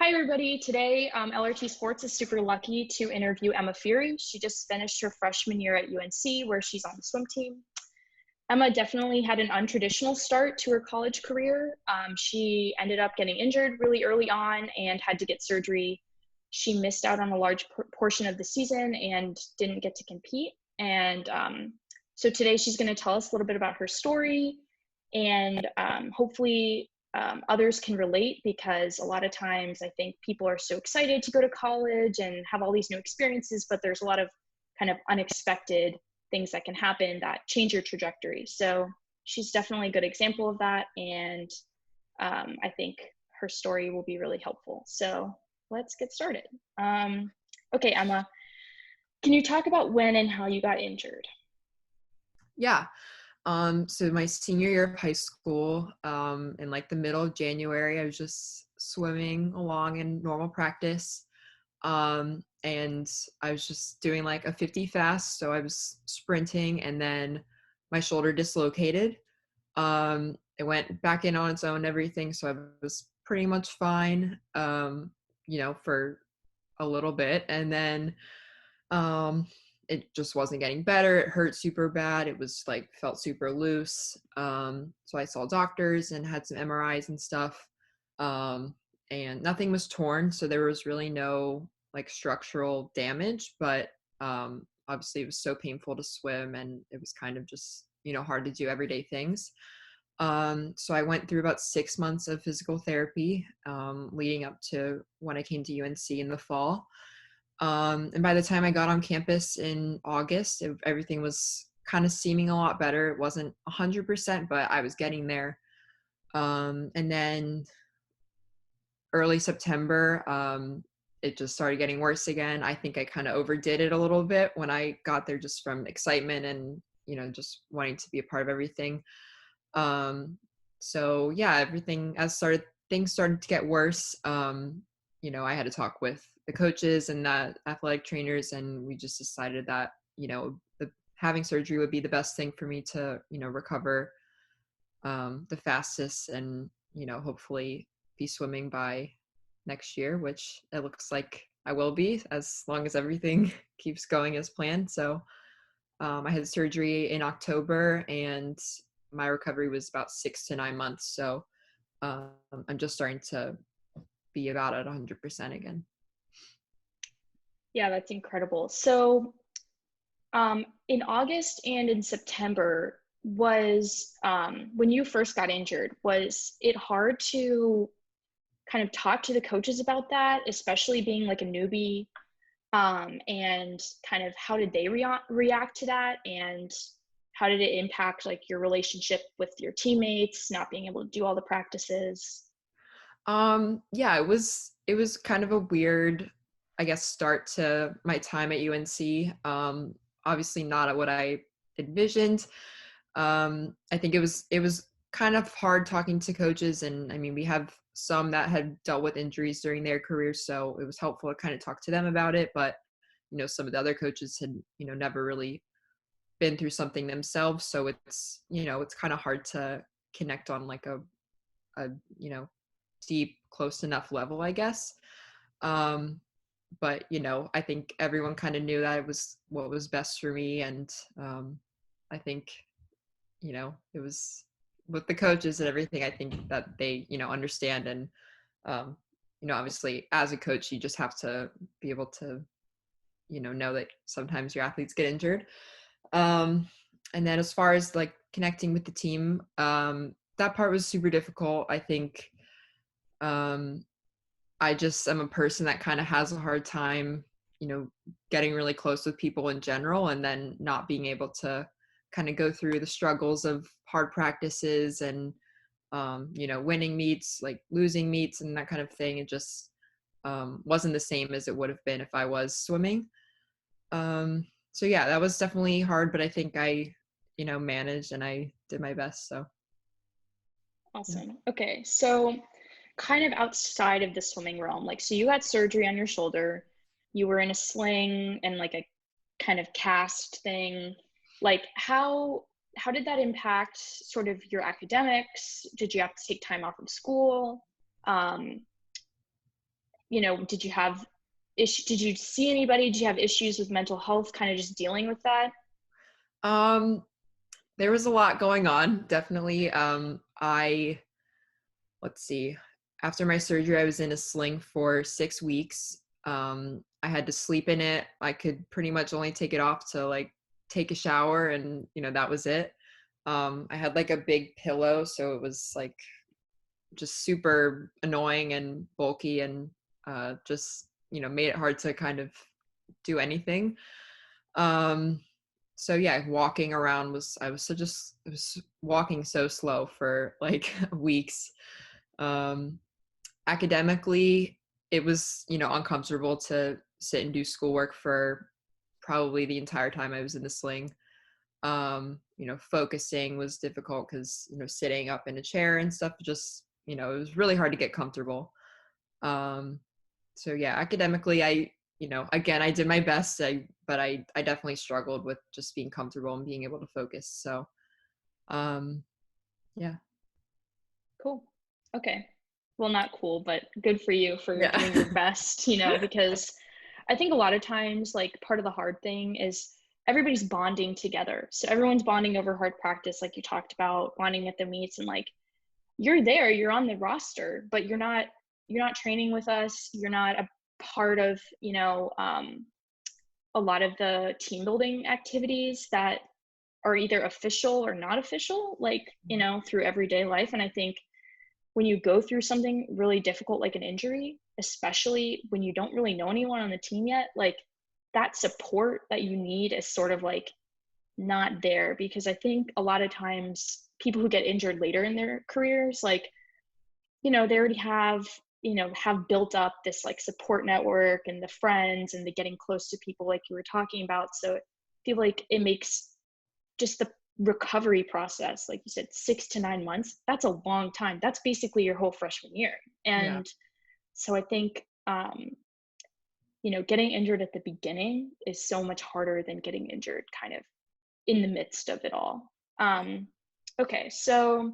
Hi, everybody. Today, LRT Sports is super lucky to interview Emma Fury. She just finished her freshman year at UNC, where she's on the swim team. Emma definitely had an untraditional start to her college career. She ended up getting injured really early on and had to get surgery. She missed out on a large portion of the season and didn't get to compete. And so today she's going to tell us a little bit about her story, and hopefully others can relate, because a lot of times I think people are so excited to go to college and have all these new experiences, but there's a lot of kind of unexpected things that can happen that change your trajectory. So she's definitely a good example of that, and I think her story will be really helpful. So let's get started. Okay, Emma, can you talk about when and how you got injured? Yeah. So my senior year of high school, in like the middle of January, I was just swimming along in normal practice. And I was just doing like a 50 fast. So I was sprinting and then my shoulder dislocated. It went back in on its own and everything. So I was pretty much fine, for a little bit. And then, it just wasn't getting better. It hurt super bad. It was like felt super loose. So I saw doctors and had some MRIs and stuff. And nothing was torn, so there was really no like structural damage, but obviously it was so painful to swim, and it was kind of just hard to do everyday things. So I went through about 6 months of physical therapy, leading up to when I came to UNC in the fall. And by the time I got on campus in August, everything was kind of seeming a lot better. It wasn't 100%, but I was getting there. And then early September, it just started getting worse again. I think I kind of overdid it a little bit when I got there, just from excitement and, just wanting to be a part of everything. So yeah, things started to get worse. I had to talk with the coaches and the athletic trainers, and we just decided that, having surgery would be the best thing for me to, recover the fastest, and, hopefully be swimming by next year, which it looks like I will be, as long as everything keeps going as planned. So I had surgery in October, and my recovery was about 6 to 9 months. So I'm just starting to be about at 100% again. Yeah, that's incredible. So in August and in September, was when you first got injured, was it hard to kind of talk to the coaches about that, especially being like a newbie? And kind of how did they react to that? And how did it impact like your relationship with your teammates, not being able to do all the practices? Yeah, it was kind of a weird, I guess, start to my time at UNC. Obviously not at what I envisioned. I think it was kind of hard talking to coaches, and I mean, we have some that had dealt with injuries during their careers, so it was helpful to kind of talk to them about it. But some of the other coaches had never really been through something themselves, so it's kind of hard to connect on like a deep, close enough level, I guess. Um, but I think everyone kind of knew that it was what was best for me, and I think it was with the coaches and everything. I think that they understand, and obviously as a coach, you just have to be able to know that sometimes your athletes get injured. And then as far as like connecting with the team, that part was super difficult. I think I just am a person that kind of has a hard time, getting really close with people in general, and then not being able to kind of go through the struggles of hard practices and, winning meets, like losing meets and that kind of thing. It just wasn't the same as it would have been if I was swimming. So yeah, that was definitely hard, but I think I, managed and I did my best. So yeah. Awesome. Okay, so kind of outside of the swimming realm, like, so you had surgery on your shoulder, you were in a sling and like a kind of cast thing. Like, how did that impact sort of your academics? Did you have to take time off of school? Um, did you have did you see anybody? Did you have issues with mental health, kind of just dealing with that? Um, there was a lot going on, definitely. Let's see, after my surgery, I was in a sling for 6 weeks. I had to sleep in it. I could pretty much only take it off to like take a shower, and that was it. I had like a big pillow, so it was like just super annoying and bulky, and just made it hard to kind of do anything. So yeah, walking around I was walking so slow for like weeks. um Academically, it was uncomfortable to sit and do schoolwork for probably the entire time I was in the sling. Focusing was difficult because sitting up in a chair and stuff, just it was really hard to get comfortable. um so yeah, academically, again, I did my best, but I definitely struggled with just being comfortable and being able to focus. So um yeah. Cool. Okay. Well, not cool, but good for you for Yeah. doing your best, because I think a lot of times, like, part of the hard thing is everybody's bonding together. So everyone's bonding over hard practice, like you talked about, bonding at the meets, and like you're there, you're on the roster, but you're not training with us. You're not a part of, a lot of the team building activities that are either official or not official, like, through everyday life. And I think when you go through something really difficult like an injury, especially when you don't really know anyone on the team yet, like that support that you need is sort of like not there. Because I think a lot of times people who get injured later in their careers, like, they already have built up this like support network and the friends and the getting close to people like you were talking about. So I feel like it makes just the recovery process, like you said, 6 to 9 months, that's a long time. That's basically your whole freshman year. Yeah. And so I think, getting injured at the beginning is so much harder than getting injured kind of in the midst of it all. Okay, so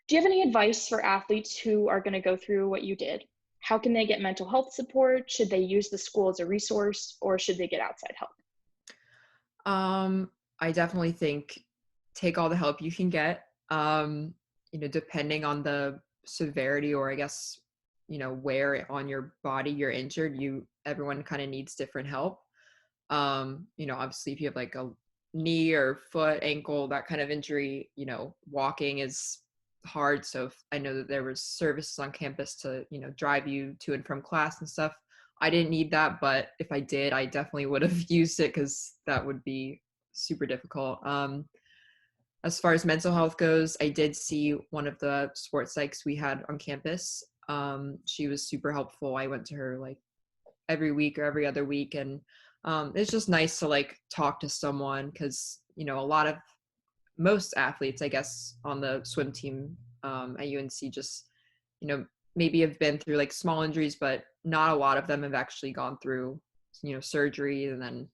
do you have any advice for athletes who are going to go through what you did? How can they get mental health support? Should they use the school as a resource, or should they get outside help? I definitely think take all the help you can get. Depending on the severity, or I guess, where on your body you're injured, everyone kind of needs different help. Obviously if you have like a knee or foot, ankle, that kind of injury, walking is hard. So if I know that there was services on campus to, drive you to and from class and stuff. I didn't need that, but if I did, I definitely would have used it, because that would be super difficult. As far as mental health goes, I did see one of the sports psychs we had on campus. She was super helpful. I went to her like every week or every other week, and it's just nice to like talk to someone, because most athletes, I guess, on the swim team at UNC just maybe have been through like small injuries, but not a lot of them have actually gone through surgery, and then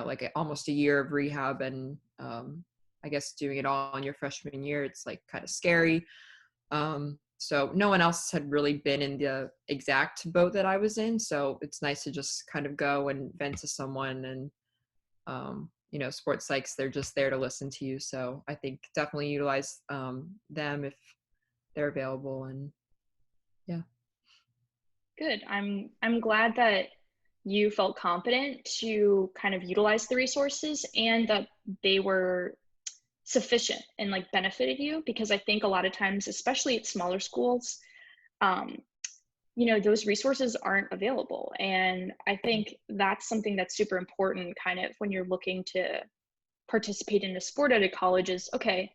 like almost a year of rehab. And I guess doing it all in your freshman year, it's like kind of scary. So no one else had really been in the exact boat that I was in, so it's nice to just kind of go and vent to someone. And sports psychs, they're just there to listen to you. So I think definitely utilize them if they're available. And yeah. Good. I'm glad that you felt confident to kind of utilize the resources and that they were sufficient and like benefited you, because I think a lot of times, especially at smaller schools, um, those resources aren't available. And I think that's something that's super important kind of when you're looking to participate in a sport at a college is, okay,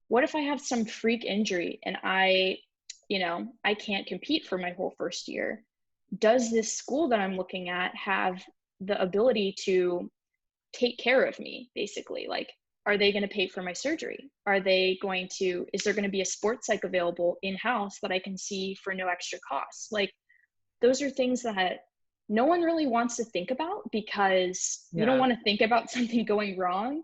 what if I have some freak injury and I can't compete for my whole first year? Does this school that I'm looking at have the ability to take care of me, basically? Like, are they going to pay for my surgery? Is there going to be a sports psych available in-house that I can see for no extra cost? Like, those are things that no one really wants to think about, because you don't Yeah. want to think about something going wrong.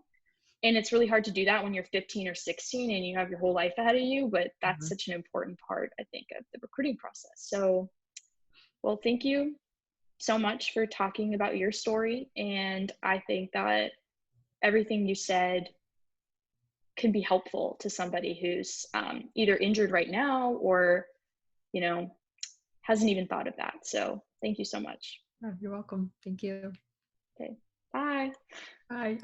And it's really hard to do that when you're 15 or 16 and you have your whole life ahead of you. But that's Mhm. such an important part, I think, of the recruiting process. So, Well, thank you so much for talking about your story. And I think that everything you said can be helpful to somebody who's either injured right now or, you know, hasn't even thought of that. So thank you so much. Oh, you're welcome. Thank you. Okay. Bye. Bye.